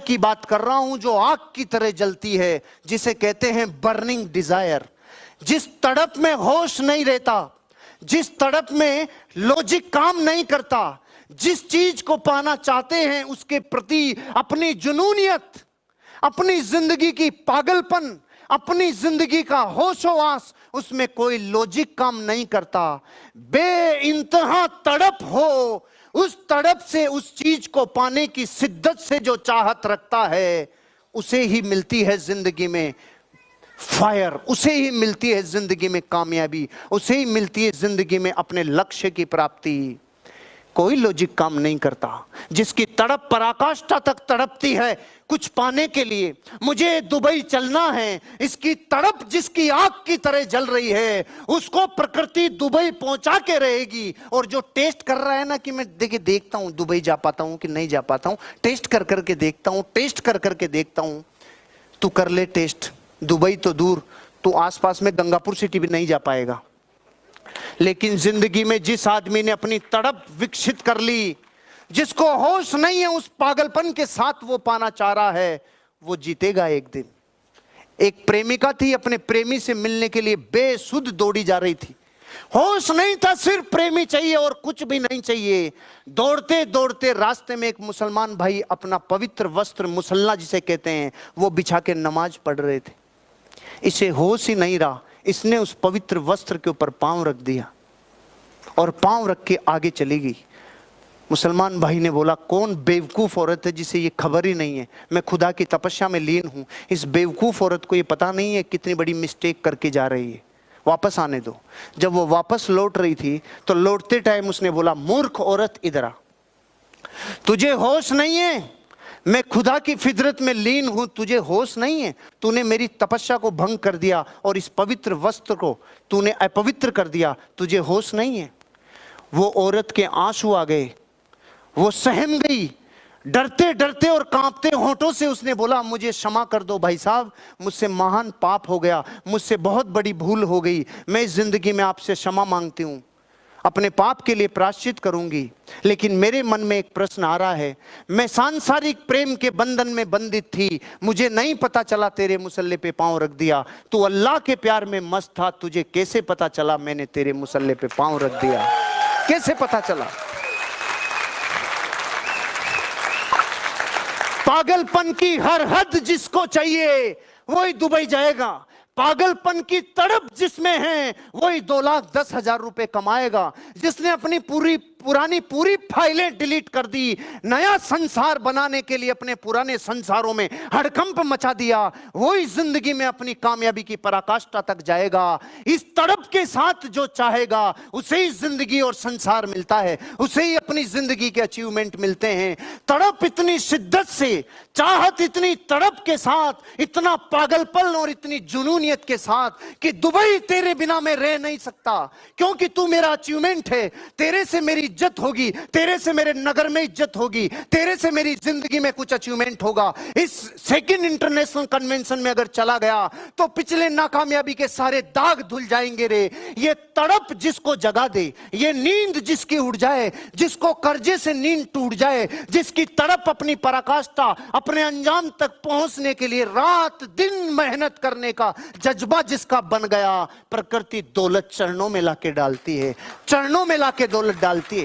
की बात कर रहा हूं जो आग की तरह जलती है, जिसे कहते हैं बर्निंग डिजायर। जिस तड़प में होश नहीं रहता, जिस तड़प में लॉजिक काम नहीं करता, जिस चीज को पाना चाहते हैं उसके प्रति अपनी जुनूनियत, अपनी जिंदगी की पागलपन, अपनी जिंदगी का होशोवास, उसमें कोई लॉजिक काम नहीं करता, बेइंतहा तड़प हो, उस तड़प से उस चीज को पाने की शिद्दत से जो चाहत रखता है, उसे ही मिलती है जिंदगी में फायर, उसे ही मिलती है जिंदगी में कामयाबी, उसे ही मिलती है जिंदगी में अपने लक्ष्य की प्राप्ति। कोई लॉजिक काम नहीं करता। जिसकी तड़प पराकाष्ठा तक तड़पती है कुछ पाने के लिए, मुझे दुबई चलना है, इसकी तड़प जिसकी आग की तरह जल रही है, उसको प्रकृति दुबई पहुंचा के रहेगी। और जो टेस्ट कर रहा है ना कि मैं देखता हूं दुबई जा पाता हूं कि नहीं जा पाता हूं, टेस्ट कर करके देखता हूं, टेस्ट कर करके देखता हूं। तू कर ले टेस्ट, दुबई तो दूर, तू आसपास में गंगापुर सिटी भी नहीं जा पाएगा। लेकिन जिंदगी में जिस आदमी ने अपनी तड़प विकसित कर ली, जिसको होश नहीं है, उस पागलपन के साथ वो पाना चाह रहा है, वो जीतेगा एक दिन। एक प्रेमिका थी, अपने प्रेमी से मिलने के लिए बेसुध दौड़ी जा रही थी। होश नहीं था, सिर्फ प्रेमी चाहिए और कुछ भी नहीं चाहिए। दौड़ते दौड़ते रास्ते में एक मुसलमान भाई अपना पवित्र वस्त्र, मुसल्ला जिसे कहते हैं, वो बिछा के नमाज पढ़ रहे थे। इसे होश ही नहीं रहा, इसने उस पवित्र वस्त्र के ऊपर पांव रख दिया और पांव रख के आगे चली गई। मुसलमान भाई ने बोला, कौन बेवकूफ औरत है जिसे ये खबर ही नहीं है मैं खुदा की तपस्या में लीन हूं। इस बेवकूफ औरत को ये पता नहीं है कितनी बड़ी मिस्टेक करके जा रही है, वापस आने दो। जब वो वापस लौट रही थी तो लौटते टाइम उसने बोला, मूर्ख औरत इधर आ, तुझे होश नहीं है, मैं खुदा की फितरत में लीन हूं, तुझे होश नहीं है, तूने मेरी तपस्या को भंग कर दिया और इस पवित्र वस्त्र को तूने अपवित्र कर दिया, तुझे होश नहीं है। वो औरत के आंसू आ गए, वो सहम गई, डरते डरते और कांपते होंठों से उसने बोला, मुझे क्षमा कर दो भाई साहब, मुझसे महान पाप हो गया, मुझसे बहुत बड़ी भूल हो गई, मैं इस जिंदगी में आपसे क्षमा मांगती हूं, अपने पाप के लिए प्रायश्चित करूंगी। लेकिन मेरे मन में एक प्रश्न आ रहा है, मैं सांसारिक प्रेम के बंधन में बंधित थी, मुझे नहीं पता चला तेरे मुसल्ले पे पांव रख दिया। तू अल्लाह के प्यार में मस्त था, तुझे कैसे पता चला मैंने तेरे मुसल्ले पे पांव रख दिया? कैसे पता चला? पागलपन की हर हद जिसको चाहिए वही दुबई जाएगा। पागलपन की तड़प जिसमें है वही 2,10,000 रुपए कमाएगा। जिसने अपनी पुरानी फाइलें डिलीट कर दी, नया संसार बनाने के लिए अपने पुराने संसारों में हड़कंप मचा दिया, वही जिंदगी में अपनी कामयाबी की पराकाष्ठा तक जाएगा। इस तड़प के साथ जो चाहेगा उसे ही जिंदगी और संसार मिलता है, उसे ही अपनी जिंदगी के अचीवमेंट मिलते हैं। तड़प इतनी शिद्दत से, चाहत इतनी तड़प के साथ, इतना पागलपन और इतनी जुनूनियत के साथ कि दुबई तेरे बिना मैं रह नहीं सकता, क्योंकि तू मेरा अचीवमेंट है, तेरे से मेरी इज्जत होगी, तेरे से मेरे नगर में इज्जत होगी, तेरे से मेरी जिंदगी में कुछ अचीवमेंट होगा। इस सेकंड इंटरनेशनल कन्वेंशन में अगर चला गया तो पिछले नाकामयाबी के सारे दाग धुल जाएंगे रे। ये तड़प जिसको जगा दे, ये नींद जिसकी उड़ जाए, जिसको कर्जे से नींद टूट जाए, जिसकी तड़प अपनी पराकाष्ठा, अपने अंजाम तक पहुंचने के लिए रात दिन मेहनत करने का जज्बा जिसका बन गया, प्रकृति दौलत चरणों में लाके डालती है, चरणों में लाके दौलत डालती है।